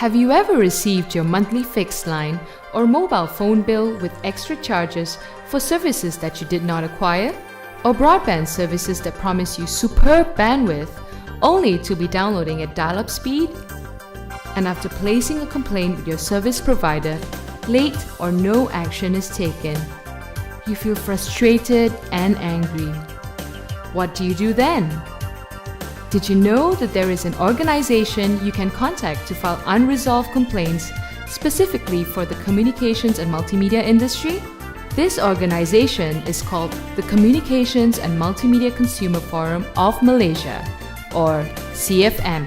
Have you ever received your monthly fixed line or mobile phone bill with extra charges for services that you did not acquire? Or broadband services that promise you superb bandwidth only to be downloading at dial-up speed? And after placing a complaint with your service provider, late or no action is taken. You feel frustrated and angry. What do you do then? Did you know that there is an organization you can contact to file unresolved complaints specifically for the communications and multimedia industry? This organization is called the Communications and Multimedia Consumer Forum of Malaysia, or CFM.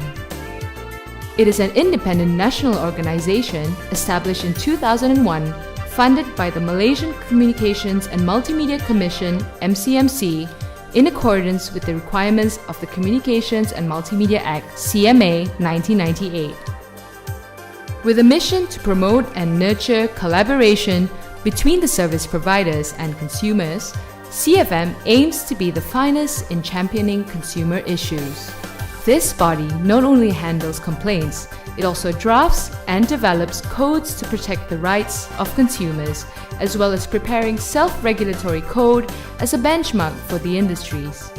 It is an independent national organization established in 2001, funded by the Malaysian Communications and Multimedia Commission (MCMC) in accordance with the requirements of the Communications and Multimedia Act (CMA) 1998. With a mission to promote and nurture collaboration between the service providers and consumers, CFM aims to be the finest in championing consumer issues. This body not only handles complaints, it also drafts and develops codes to protect the rights of consumers, as well as preparing self-regulatory code as a benchmark for the industries.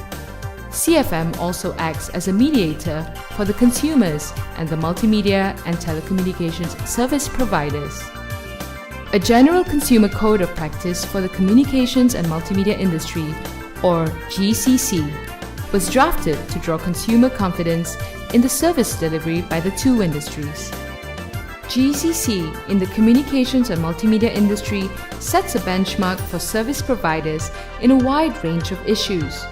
CFM also acts as a mediator for the consumers and the multimedia and telecommunications service providers. A General Consumer Code of Practice for the Communications and Multimedia Industry, or GCC, was drafted to draw consumer confidence in the service delivery by the two industries. GCC in the communications and multimedia industry sets a benchmark for service providers in a wide range of issues.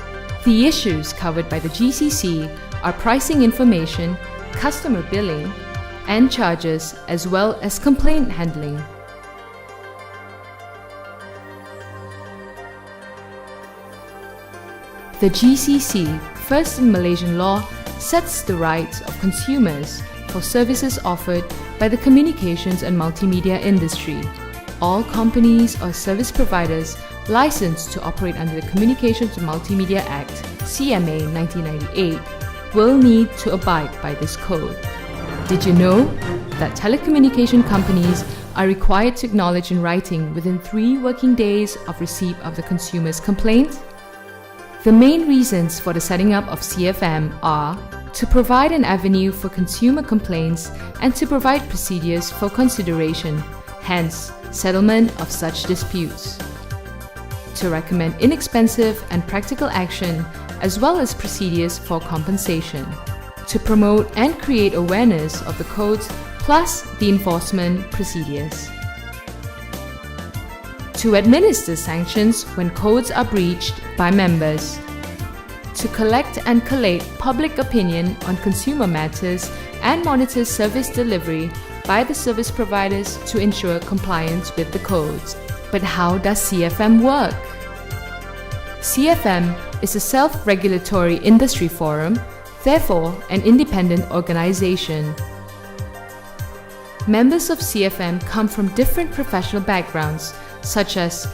The issues covered by the GCC are pricing information, customer billing, and charges, as well as complaint handling. The GCC, first in Malaysian law, sets the rights of consumers for services offered by the communications and multimedia industry. All companies or service providers licensed to operate under the Communications and Multimedia Act (CMA) 1998 will need to abide by this code. Did you know that telecommunication companies are required to acknowledge in writing within 3 working days of receipt of the consumer's complaint? The main reasons for the setting up of CFM are to provide an avenue for consumer complaints and to provide procedures for consideration, hence settlement of such disputes. To recommend inexpensive and practical action as well as procedures for compensation. To promote and create awareness of the codes plus the enforcement procedures. To administer sanctions when codes are breached by members. To collect and collate public opinion on consumer matters and monitor service delivery by the service providers to ensure compliance with the codes. But how does CFM work? CFM is a self-regulatory industry forum, therefore an independent organization. Members of CFM come from different professional backgrounds, such as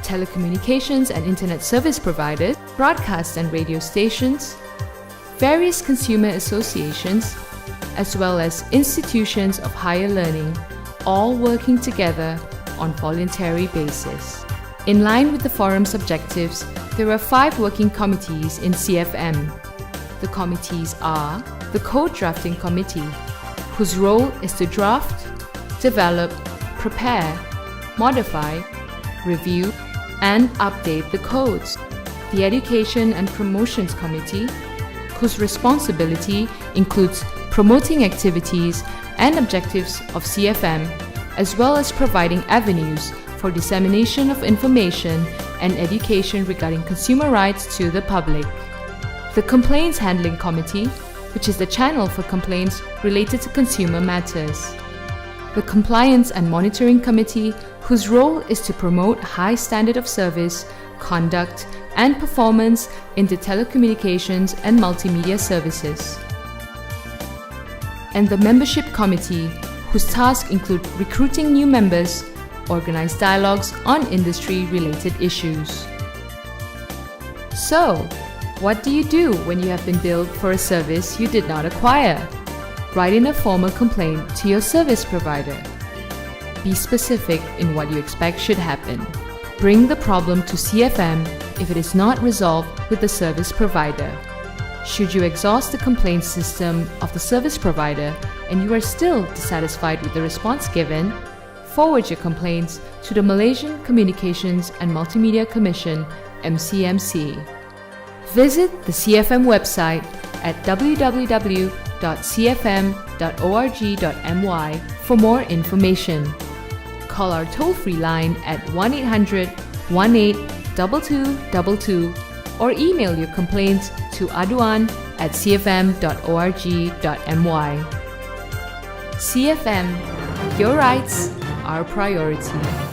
telecommunications and internet service providers, broadcast and radio stations, various consumer associations, as well as institutions of higher learning, all working together on voluntary basis. In line with the forum's objectives, there are 5 working committees in CFM. The committees are the Code Drafting Committee, whose role is to draft, develop, prepare, modify, review, and update the codes. The Education and Promotions Committee, whose responsibility includes promoting activities and objectives of CFM, as well as providing avenues for dissemination of information and education regarding consumer rights to the public. The Complaints Handling Committee, which is the channel for complaints related to consumer matters. The Compliance and Monitoring Committee, whose role is to promote high standard of service, conduct, and performance in the telecommunications and multimedia services. And the Membership Committee, whose tasks include recruiting new members, organize dialogues on industry-related issues. So, what do you do when you have been billed for a service you did not acquire? Write in a formal complaint to your service provider. Be specific in what you expect should happen. Bring the problem to CFM if it is not resolved with the service provider. Should you exhaust the complaint system of the service provider and you are still dissatisfied with the response given, forward your complaints to the Malaysian Communications and Multimedia Commission, MCMC. Visit the CFM website at www.cfm.org.my for more information. Call our toll-free line at 1-800-18-2222 or email your complaints to aduan@cfm.org.my. CFM, your rights, our priority.